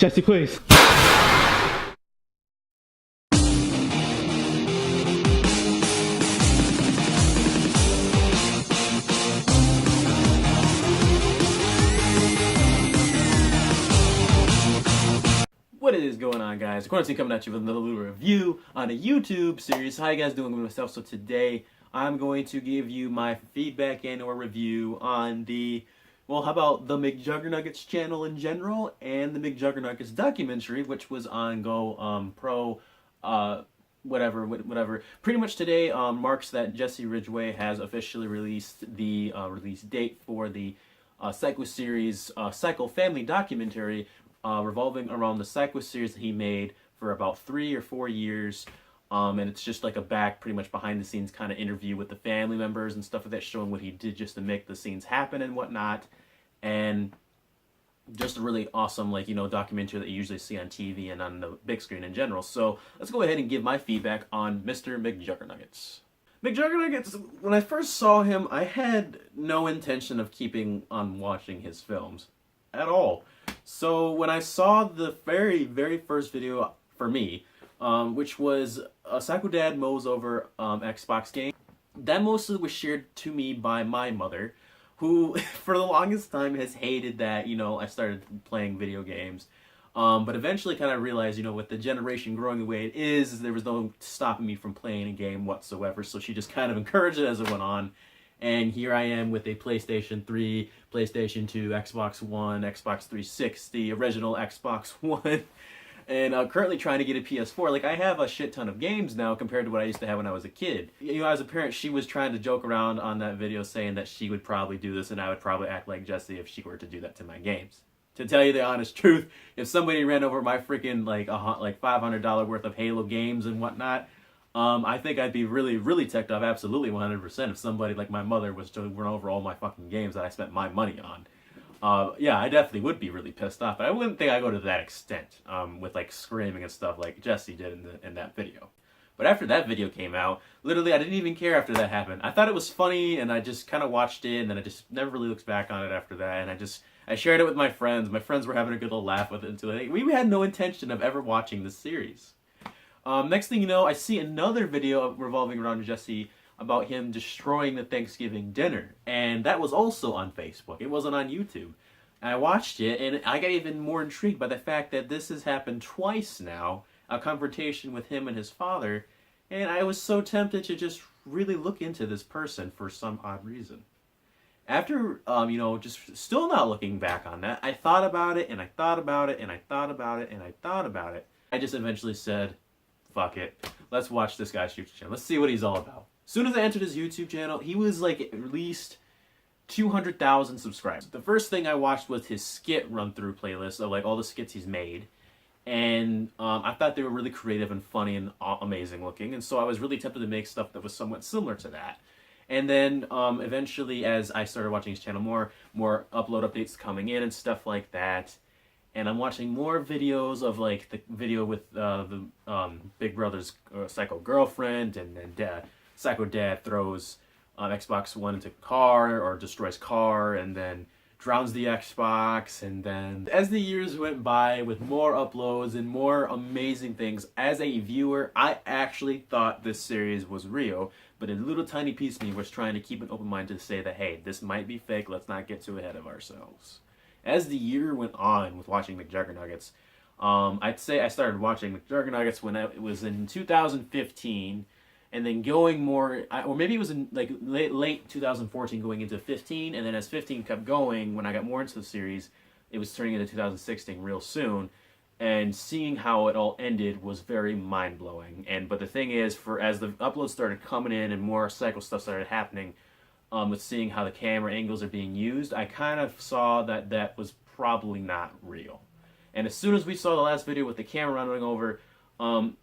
Jesse, please. What is going on, guys? Quarantine coming at you with another little review on a YouTube series. How you guys doing with myself? So today I'm going to give you my feedback and or review on the, well, how about the Mcjuggernuggets channel in general and the Mcjuggernuggets documentary, which was on Pro, whatever. Pretty much today marks that Jesse Ridgway has officially released the release date for the Psycho series, Psycho family documentary, revolving around the Psycho series that he made for about 3 or 4 years. And it's just like a pretty much behind the scenes kind of interview with the family members and stuff like that, showing what he did just to make the scenes happen and whatnot. And just a really awesome, like, documentary that you usually see on TV and on the big screen in general. So let's go ahead and give my feedback on Mr. Mcjuggernuggets. Mcjuggernuggets, when I first saw him, I had no intention of keeping on watching his films at all. So when I saw the very, very first video for me, which was a Psycho Dad Mows Over Xbox game, that mostly was shared to me by my mother, who for the longest time has hated that, I started playing video games. But eventually kind of realized, with the generation growing the way it is, there was no stopping me from playing a game whatsoever. So she just kind of encouraged it as it went on. And here I am with a PlayStation 3, PlayStation 2, Xbox One, Xbox 360, original Xbox One, and currently trying to get a PS4. Like, I have a shit ton of games now compared to what I used to have when I was a kid. As a parent, she was trying to joke around on that video saying that she would probably do this and I would probably act like Jesse if she were to do that to my games. To tell you the honest truth, if somebody ran over my freaking like $500 worth of Halo games and whatnot, I think I'd be really, really ticked off, absolutely 100%, if somebody like my mother was to run over all my fucking games that I spent my money on. Yeah, I definitely would be really pissed off, but I wouldn't think I'd go to that extent, with like screaming and stuff like Jesse did in that video. But after that video came out, literally I didn't even care after that happened. I thought it was funny, and I just kind of watched it, and then I just never really looked back on it after that, and I shared it with my friends. My friends were having a good little laugh with it until we had no intention of ever watching this series. Next thing you know, I see another video revolving around Jesse about him destroying the Thanksgiving dinner. And that was also on Facebook. It wasn't on YouTube. And I watched it, and I got even more intrigued by the fact that this has happened twice now, a confrontation with him and his father. And I was so tempted to just really look into this person for some odd reason. After, just still not looking back on that, I thought about it, and I thought about it, and I thought about it, and I thought about it. I just eventually said, fuck it. Let's watch this guy's YouTube channel. Let's see what he's all about. As soon as I entered his YouTube channel, he was like at least 200,000 subscribers. The first thing I watched was his skit run-through playlist of like all the skits he's made. And I thought they were really creative and funny and amazing looking. And so I was really tempted to make stuff that was somewhat similar to that. And then eventually, as I started watching his channel more upload updates coming in and stuff like that. And I'm watching more videos of like the video with the Big Brother's Psycho girlfriend, and then Psycho Dad throws Xbox One into car or destroys car, and then drowns the Xbox. And then as the years went by with more uploads and more amazing things, as a viewer, I actually thought this series was real, but a little tiny piece of me was trying to keep an open mind to say that, hey, this might be fake, let's not get too ahead of ourselves. As the year went on with watching Mcjuggernuggets, I'd say I started watching Mcjuggernuggets when it was in 2015, and then going more, or maybe it was in like late 2014 going into 15, and then as 15 kept going, when I got more into the series, it was turning into 2016 real soon, and seeing how it all ended was very mind-blowing. But the thing is, as the uploads started coming in and more Psycho stuff started happening, with seeing how the camera angles are being used, I kind of saw that that was probably not real. And as soon as we saw the last video with the camera running over,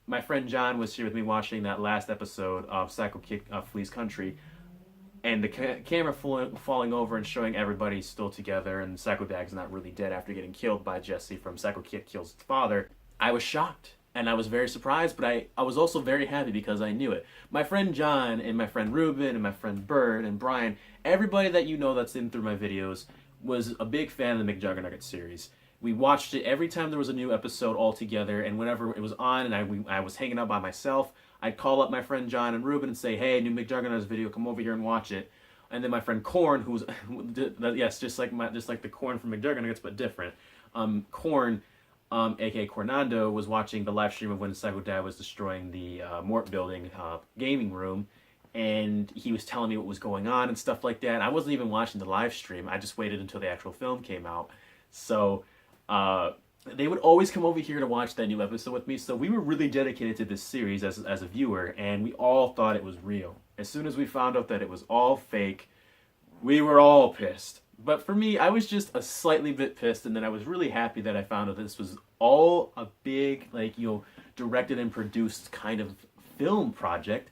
my friend John was here with me watching that last episode of Psycho Kid Flees Country, and the camera falling over and showing everybody still together, and Psycho Dad's not really dead after getting killed by Jesse from Psycho Kid Kills His Father. I was shocked. And I was very surprised, but I was also very happy because I knew it. My friend John and my friend Ruben and my friend Bird and Brian, everybody that you know that's in through my videos was a big fan of the Mcjuggernuggets series. We watched it every time there was a new episode all together, and whenever it was on and I was hanging out by myself, I'd call up my friend John and Ruben and say, hey, new Mcjuggernuggets video, come over here and watch it. And then my friend Corn, who's, yes, just like the Corn from Mcjuggernuggets, but different. Corn, aka Cornando, was watching the live stream of when Psycho Dad was destroying the Mort building gaming room, and he was telling me what was going on and stuff like that. I wasn't even watching the live stream. I just waited until the actual film came out. So they would always come over here to watch that new episode with me. So we were really dedicated to this series as a viewer, and we all thought it was real. As soon as we found out that it was all fake, we were all pissed. But for me, I was just a slightly bit pissed, and then I was really happy that I found out that this was all a big, like, you know, directed and produced kind of film project.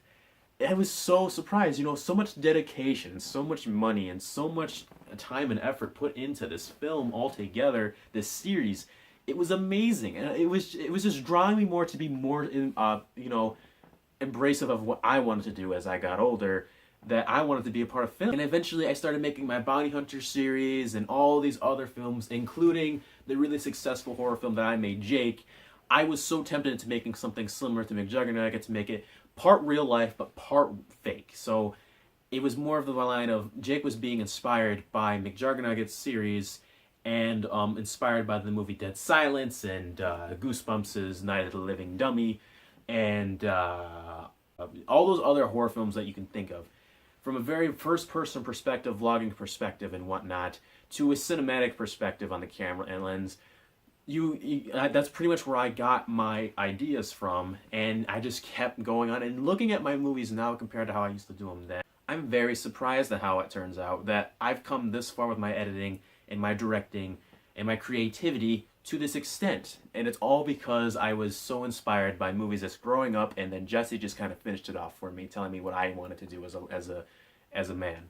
I was so surprised, you know, so much dedication, so much money, and so much time and effort put into this film altogether, this series. It was amazing, and it was just drawing me more to be more, you know, embracive of what I wanted to do as I got older, that I wanted to be a part of film. And eventually I started making my Bounty Hunter series and all these other films, including the really successful horror film that I made, Jake. I was so tempted into making something similar to Mcjuggernuggets, to make it part real life but part fake. So it was more of the line of Jake was being inspired by Mcjuggernuggets series and inspired by the movie Dead Silence and Goosebumps' Night of the Living Dummy and all those other horror films that you can think of. From a very first-person perspective, vlogging perspective and whatnot, to a cinematic perspective on the camera and lens, that's pretty much where I got my ideas from, and I just kept going on. And looking at my movies now compared to how I used to do them then, I'm very surprised at how it turns out that I've come this far with my editing and my directing and my creativity to this extent. And it's all because I was so inspired by movies as growing up, and then Jesse just kind of finished it off for me, telling me what I wanted to do as a man.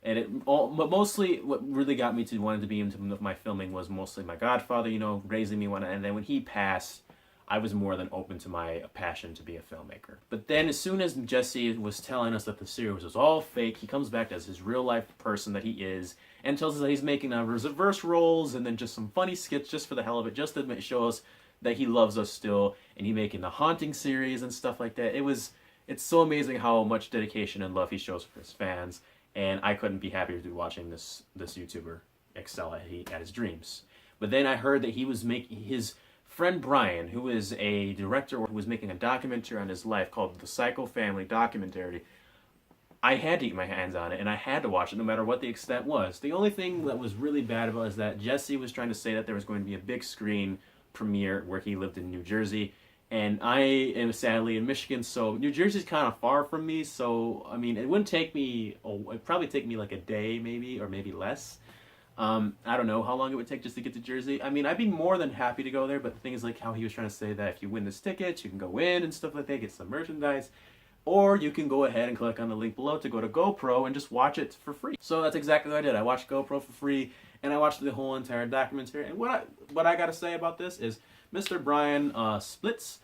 And but mostly what really got me to wanting to be into my filming was mostly my godfather, you know, raising me and then when he passed, I was more than open to my passion to be a filmmaker. But then as soon as Jesse was telling us that the series was all fake, he comes back as his real life person that he is and tells us that he's making reverse roles and then just some funny skits just for the hell of it, just to show us that he loves us still, and he making the Haunting series and stuff like that. It's so amazing how much dedication and love he shows for his fans, and I couldn't be happier to be watching this YouTuber excel at his dreams. But then I heard that he was making his friend Brian, who is a director who was making a documentary on his life called The Psycho Family Documentary. I had to get my hands on it, and I had to watch it no matter what the extent was. The only thing that was really bad about it is that Jesse was trying to say that there was going to be a big screen premiere where he lived in New Jersey, and I am sadly in Michigan, so New Jersey's kind of far from me, so, I mean, it wouldn't take me, it'd probably take me like a day maybe, or maybe less. I don't know how long it would take just to get to Jersey. I mean, I'd be more than happy to go there, but the thing is like how he was trying to say that if you win this ticket, you can go in and stuff like that, get some merchandise. Or you can go ahead and click on the link below to go to GoPro and just watch it for free. So that's exactly what I did. I watched GoPro for free, and I watched the whole entire documentary. And what I got to say about this is Mr. Brian Spitz,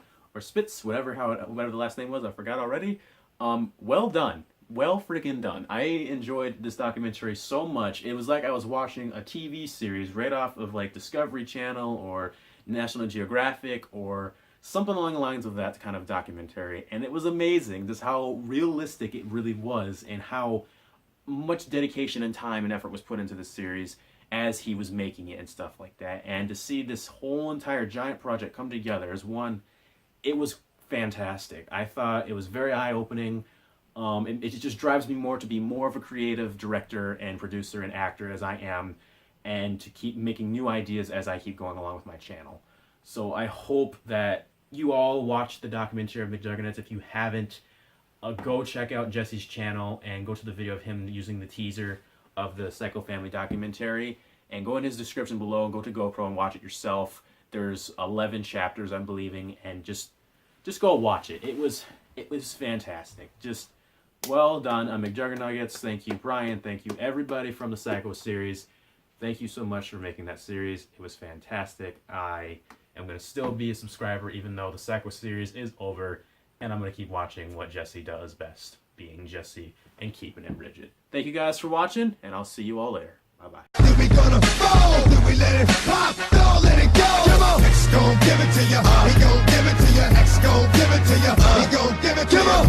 whatever the last name was, I forgot already. Well done. Well freaking done. I enjoyed this documentary so much. It was like I was watching a TV series right off of like Discovery Channel or National Geographic or something along the lines of that kind of documentary. And it was amazing just how realistic it really was and how much dedication and time and effort was put into this series as he was making it and stuff like that. And to see this whole entire giant project come together as one, it was fantastic. I thought it was very eye-opening. It just drives me more to be more of a creative director and producer and actor as I am, and to keep making new ideas as I keep going along with my channel. So I hope that you all watch the documentary of Mcjuggernuggets. If you haven't, go check out Jesse's channel and go to the video of him using the teaser of the Psycho Family documentary, and go in his description below, go to GoPro and watch it yourself. There's 11 chapters, I'm believing, and just go watch it. It was fantastic. Just well done on Mcjuggernuggets. Thank you, Brian. Thank you, everybody from the Psycho series. Thank you so much for making that series. It was fantastic. I am going to still be a subscriber even though the Psycho series is over, and I'm going to keep watching what Jesse does best, being Jesse and keeping it rigid. Thank you guys for watching, and I'll see you all later. Bye-bye. Give up.